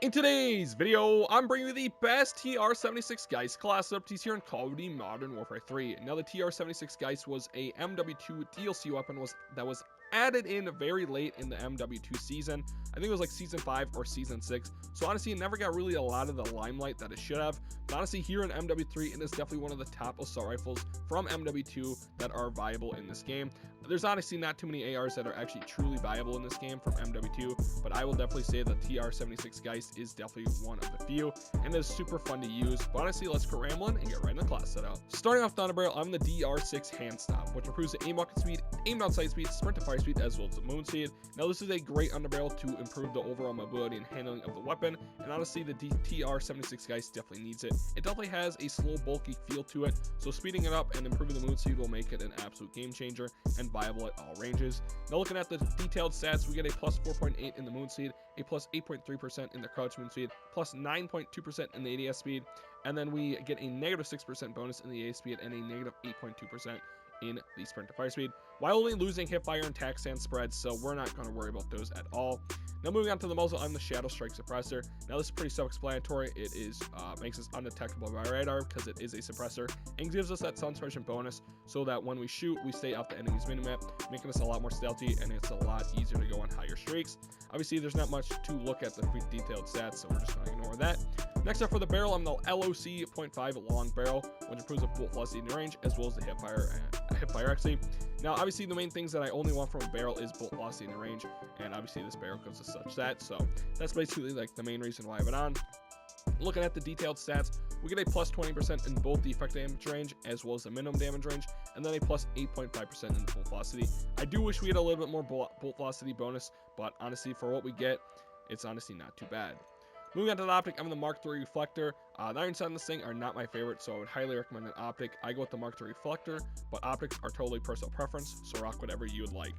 In today's video, I'm bringing you the best TR76 GEIST class updates here in Call of Duty Modern Warfare 3. Now, the TR76 GEIST was a MW2 DLC weapon that was added in very late in the MW2 season. I think it was like season 5 or season 6. So honestly, it never got really a lot of the limelight that it should have. But honestly, here in MW3, it is definitely one of the top assault rifles from MW2 that are viable in this game. There's honestly not too many ARs that are actually truly viable in this game from MW2, but I will definitely say that TR76 GEIST is definitely one of the few, and is super fun to use. But honestly, let's get rambling and get right in the class setup. Starting off down the barrel, I'm the DR6 hand stop, which improves the aim bucket speed, aim down sight speed, sprint to fire speed, as well as the moon speed. Now, this is a great underbarrel to improve the overall mobility and handling of the weapon, and honestly, the TR76 GEIST definitely needs it. It definitely has a slow, bulky feel to it, so speeding it up and improving the moon speed will make it an absolute game changer and viable at all ranges. Now, looking at the detailed stats, we get a plus 4.8 in the moon speed, a plus 8.3% in the crouch moon speed, plus 9.2% in the ADS speed, and then we get a negative 6% bonus in the ADS speed and a negative 8.2% in the sprint to fire speed, while only losing hip fire and tac stand spreads, so we're not going to worry about those at all. Now, moving on to the muzzle, I'm the Shadow Strike Suppressor. Now, this is pretty self-explanatory. It is makes us undetectable by radar because it is a suppressor, and gives us that sun suppression bonus so that when we shoot, we stay off the enemy's minimap, making us a lot more stealthy, and it's a lot easier to go on higher streaks. Obviously, there's not much to look at the detailed stats, so we're just going to ignore that. Next up for the barrel, I'm the LOC .5 long barrel, which improves the bolt velocity and range, as well as the hip fire actually. Now, obviously, the main things that I only want from a barrel is bolt velocity and range, and obviously this barrel goes to such that, so that's basically like the main reason why I have it on. Looking at the detailed stats, we get a plus 20% in both the effective damage range as well as the minimum damage range, and then a plus 8.5% in the bolt velocity. I do wish we had a little bit more bolt velocity bonus, but honestly, for what we get, it's honestly not too bad. Moving on to the optic, I'm the Mark III reflector. The iron sight on this thing are not my favorite, so I would highly recommend an optic. I go with the Mark III reflector, but optics are totally personal preference, so rock whatever you would like.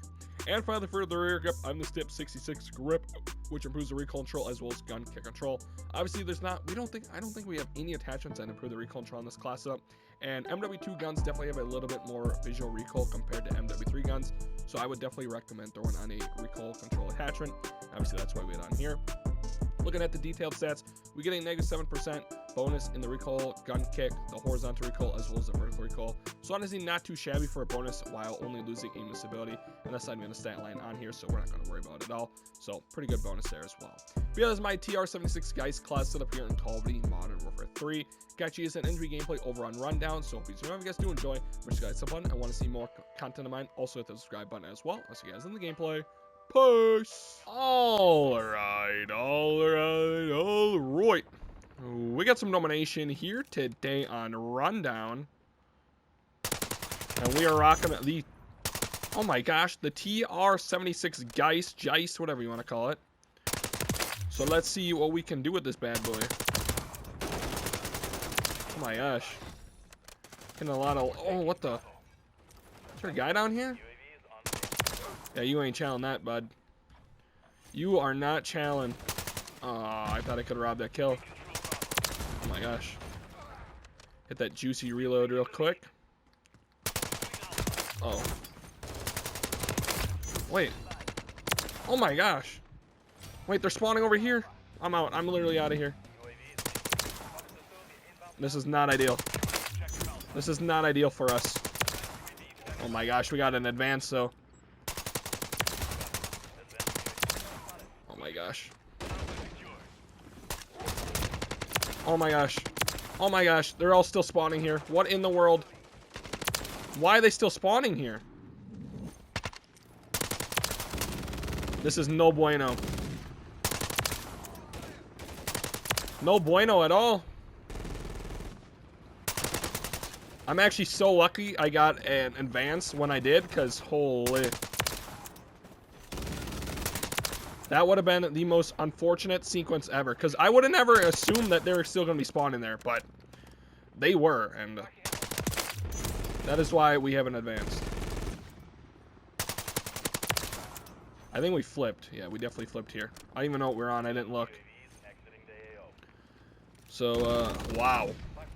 And finally, for the rear grip, I'm the Stip 66 grip, which improves the recoil control as well as gun kick control. Obviously, I don't think we have any attachments that improve the recoil control on this class up. And MW2 guns definitely have a little bit more visual recoil compared to MW3 guns, so I would definitely recommend throwing on a recoil control attachment. Obviously, that's why we had on here. Looking at the detailed stats, we get a negative 7% bonus in the recoil, gun kick, the horizontal recoil, as well as the vertical recoil. So honestly, not too shabby for a bonus while only losing aim stability. And that's not even a stat line on here, so we're not going to worry about it at all. So pretty good bonus there as well. But yeah, this is my TR76 GEIST class setup here in Call of Duty Modern Warfare 3. Got you guys an injury gameplay over on Rundown, so if you guys do enjoy, push the guys button. I want to see more content of mine. Also hit the subscribe button as well. I'll see you guys in the gameplay. Push. All right. We got some nomination here today on Rundown, and we are rocking the, oh my gosh, the TR76 GEIST, whatever you want to call it. So let's see what we can do with this bad boy. Oh my gosh. Getting a lot of, oh, what the? Is there a guy down here? Yeah, you ain't challenging that, bud. You are not challenging. Oh, I thought I could rob that kill. Oh my gosh. Hit that juicy reload real quick. Oh. Wait. Oh my gosh. Wait, they're spawning over here? I'm out. I'm literally out of here. This is not ideal. This is not ideal for us. Oh my gosh, we got an advance though. Oh my gosh. Oh my gosh. Oh my gosh. They're all still spawning here. What in the world? Why are they still spawning here? This is no bueno. No bueno at all. I'm actually so lucky I got an advance when I did, because holy. That would have been the most unfortunate sequence ever, because I would have never assumed that they were still going to be spawning there, but they were, and that is why we haven't advanced. I think we flipped. Yeah, we definitely flipped here. I don't even know what we're on. I didn't look. So, wow.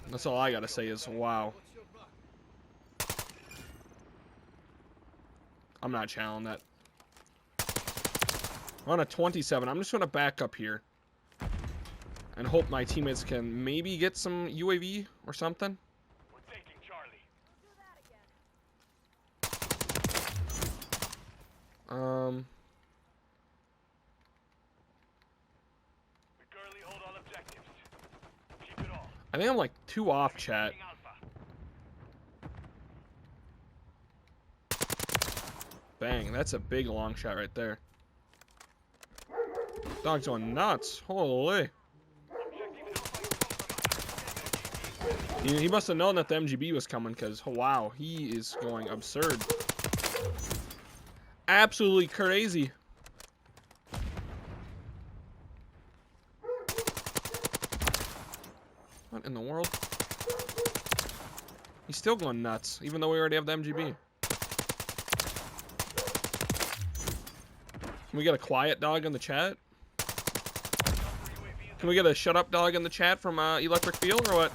That's all I got to say is wow. I'm not challenging that. We're on a 27. I'm just going to back up here. and hope my teammates can maybe get some UAV or something. We're taking Charlie. We currently hold all objectives. Keep it all. I think I'm like 2 off, chat. Taking Alpha. Bang, that's a big long shot right there. Dog's going nuts. Holy. He must have known that the MGB was coming, because, wow, he is going absurd. Absolutely crazy. What in the world? He's still going nuts, even though we already have the MGB. Can we get a quiet dog in the chat? Can we get a shut up dog in the chat from Electric Field or what?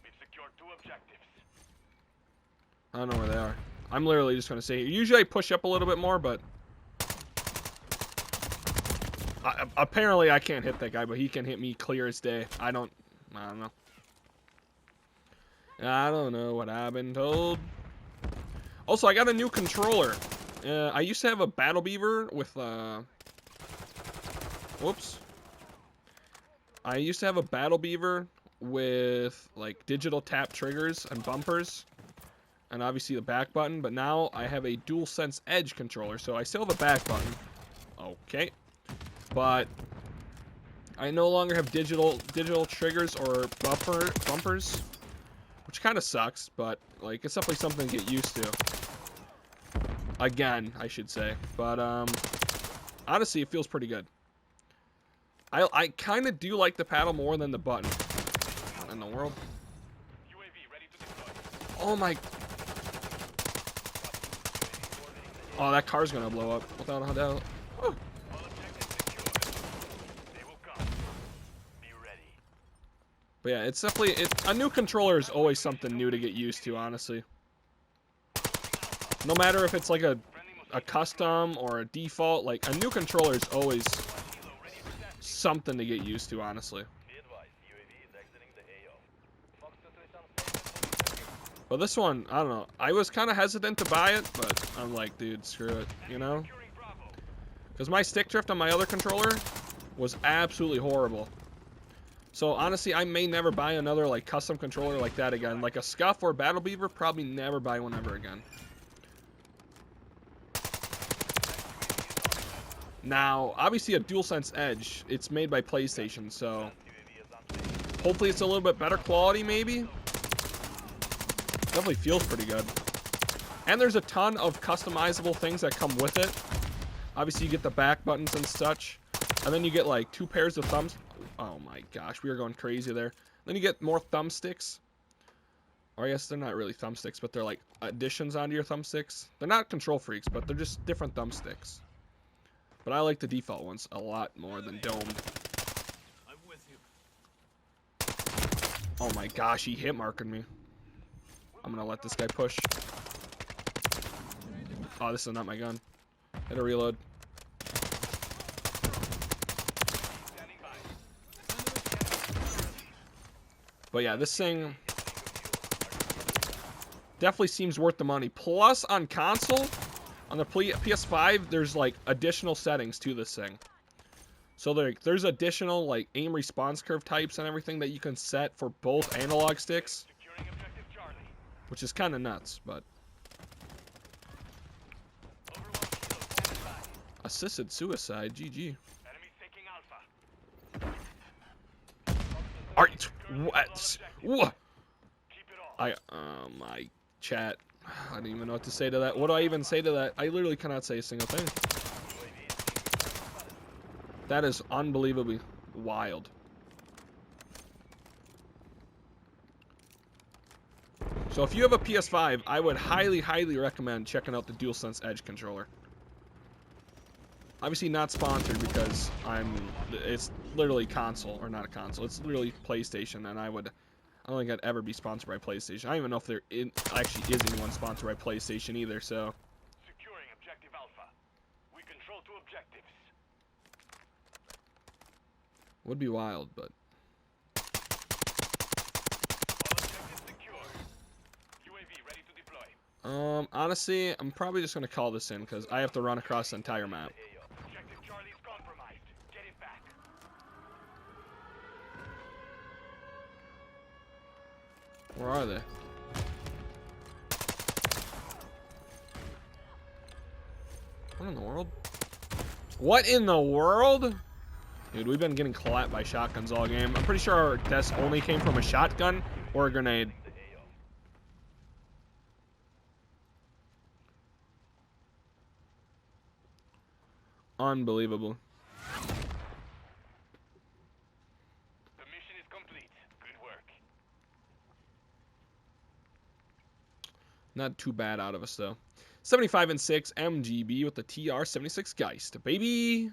We've secured 2 objectives. I don't know where they are. I'm literally just going to say, usually I push up a little bit more, but apparently I can't hit that guy, but he can hit me clear as day. I don't know. I don't know what I've been told. Also, I got a new controller. I used to have a Battle Beaver with, whoops. I used to have a Battle Beaver with, like, digital tap triggers and bumpers. And obviously the back button. But now I have a DualSense Edge controller. So I still have a back button. Okay. But I no longer have digital triggers or bumpers. Which kind of sucks. But, like, it's definitely something to get used to. Again, I should say. But, honestly, it feels pretty good. I kind of do like the paddle more than the button. What in the world? UAV ready to deploy. Oh my... Oh, that car's gonna blow up without a doubt. Oh. All objectives secured. They will come. Be ready. But yeah, it's definitely... a new controller is always something new to get used to, honestly. No matter if it's like a custom or a default, like, a new controller is always something to get used to, honestly. But this one, I don't know. I was kind of hesitant to buy it, but I'm like, dude, screw it, you know? Because my stick drift on my other controller was absolutely horrible. So, honestly, I may never buy another, like, custom controller like that again. Like a Scuff or Battle Beaver, probably never buy one ever again. Now, obviously a DualSense Edge, it's made by PlayStation, so hopefully it's a little bit better quality, maybe. Definitely feels pretty good. And there's a ton of customizable things that come with it. Obviously you get the back buttons and such. And then you get like 2 pairs of thumbs. Oh my gosh, we are going crazy there. Then you get more thumbsticks. Or I guess they're not really thumbsticks, but they're like additions onto your thumbsticks. They're not control freaks, but they're just different thumbsticks. But I like the default ones a lot more than domed. I'm with you. Oh my gosh, he hit marking me. I'm gonna let this guy push. Oh, this is not my gun. Hit a reload. But yeah, this thing definitely seems worth the money. Plus, on console, on the PS5, there's like additional settings to this thing. So there's additional like aim response curve types and everything that you can set for both analog sticks, Securing objective Charlie. which is kind of nuts, but Overwatch Kilo standing by. assisted suicide, GG. Enemies taking Alpha. Are what? What? Keep it all. My chat. I don't even know what to say to that. What do I even say to that? I literally cannot say a single thing. That is unbelievably wild. So if you have a PS5, I would highly, highly recommend checking out the DualSense Edge controller. Obviously not sponsored because it's literally console, or not a console, it's literally PlayStation, and I don't think I'd ever be sponsored by PlayStation. I don't even know if there actually is anyone sponsored by PlayStation either, so. Securing objective Alpha. We control 2 objectives. Would be wild, but All objectives secure. UAV ready to deploy. honestly, I'm probably just gonna call this in because I have to run across the entire map. Objective Charlie is compromised. Get it back. Where are they? What in the world? What in the world? Dude, we've been getting clapped by shotguns all game. I'm pretty sure our deaths only came from a shotgun or a grenade. Unbelievable. The mission is complete. Good work. Not too bad out of us, though. 75 and 6 MGB with the TR76 GEIST, baby.